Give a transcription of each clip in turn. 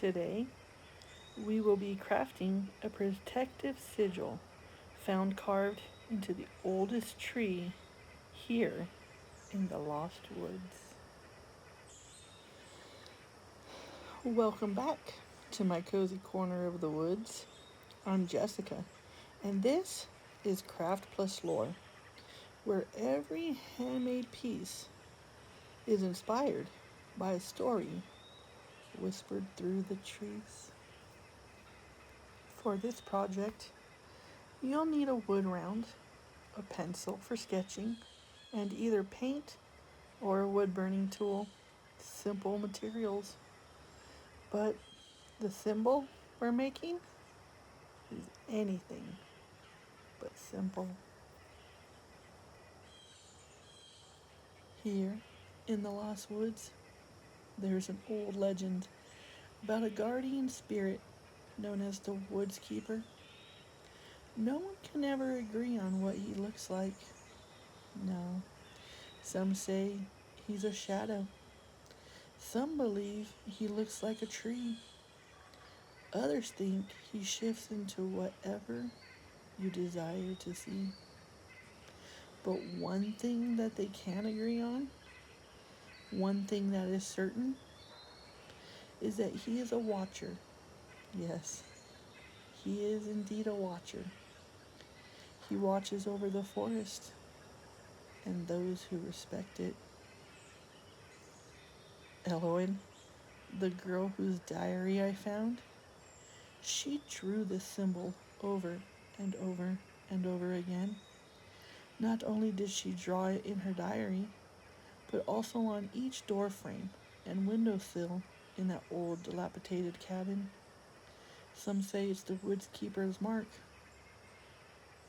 Today, we will be crafting a protective sigil found carved into the oldest tree here in the Lost Woods. Welcome back to my cozy corner of the woods. I'm Jessica, and this is Craft Plus Lore, where every handmade piece is inspired by a story whispered through the trees. For this project, you'll need a wood round, a pencil for sketching, and either paint or a wood burning tool. Simple materials. But the symbol we're making is anything but simple. Here in the Lost Woods, there's an old legend about a guardian spirit known as the Woods Keeper. No one can ever agree on what he looks like. No, some say he's a shadow. Some believe he looks like a tree. Others think he shifts into whatever you desire to see. But one thing that they can agree on, one thing that is certain, is that he is a watcher. Yes, he is indeed a watcher. He watches over the forest and those who respect it. Elowen, the girl whose diary I found, she drew this symbol over and over and over again. Not only did she draw it in her diary, but also on each door frame and windowsill in that old dilapidated cabin. Some say it's the woods keeper's mark.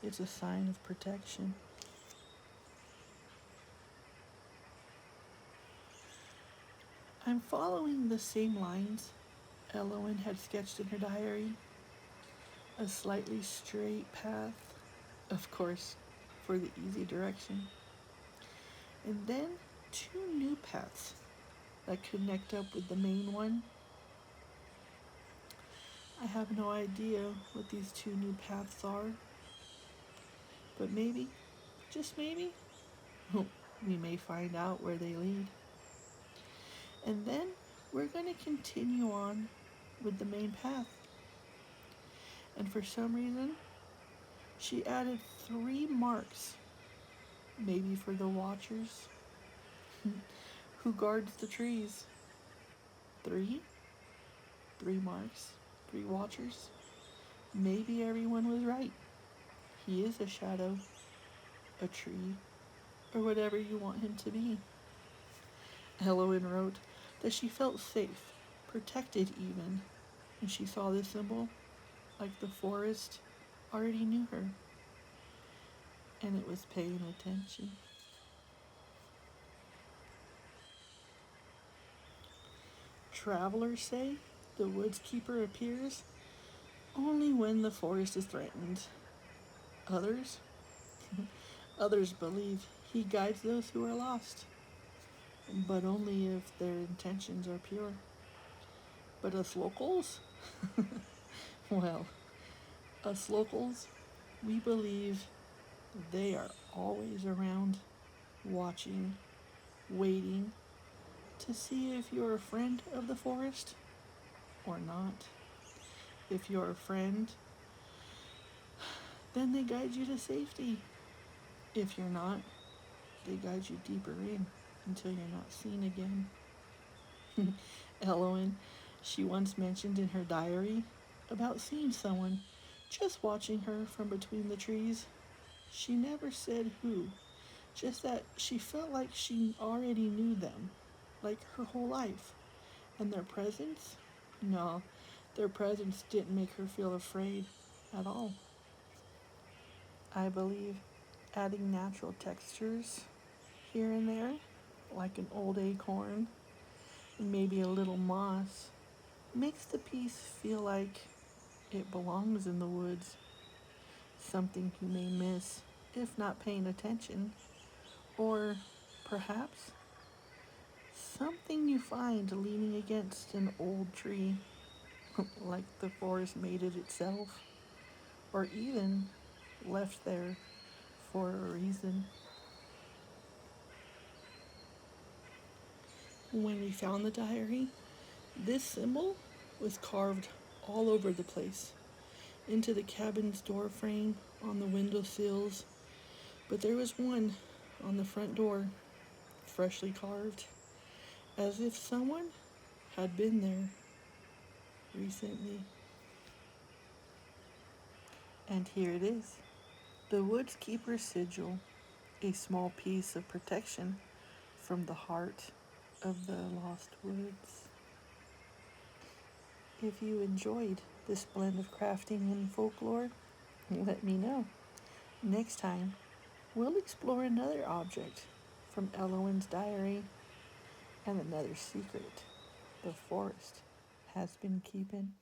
It's a sign of protection. I'm following the same lines Elowen had sketched in her diary. A slightly straight path, of course, for the easy direction. And then two new paths that connect up with the main one. I have no idea what these two new paths are, but maybe, just maybe, we may find out where they lead. And then we're going to continue on with the main path. And for some reason, she added 3 marks, maybe for the watchers. Who guards the trees? 3? 3 marks, 3 watchers. Maybe everyone was right. He is a shadow, a tree, or whatever you want him to be. Elowen wrote that she felt safe, protected even, when she saw this symbol, like the forest already knew her, and it was paying attention. Travelers say the woods keeper appears only when the forest is threatened. Others, others believe he guides those who are lost, but only if their intentions are pure. But us locals, well, us locals, we believe they are always around, watching, waiting to see if you're a friend of the forest or not. If you're a friend, then they guide you to safety. If you're not, they guide you deeper in until you're not seen again. Elowen, she once mentioned in her diary about seeing someone just watching her from between the trees. She never said who, just that she felt like she already knew them, like her whole life. And their presence? No, their presence didn't make her feel afraid at all. I believe adding natural textures here and there, like an old acorn and maybe a little moss, makes the piece feel like it belongs in the woods. Something you may miss if not paying attention, or perhaps something you find leaning against an old tree. like the forest made it itself, or even left there for a reason. When we found the diary, this symbol was carved all over the place, into the cabin's door frame, on the window sills, but there was one on the front door, freshly carved, as if someone had been there recently. And here it is, the Woods Keeper's Sigil, a small piece of protection from the heart of the lost woods. If you enjoyed this blend of crafting and folklore, let me know. Next time, we'll explore another object from Elowen's diary and another secret the forest has been keeping.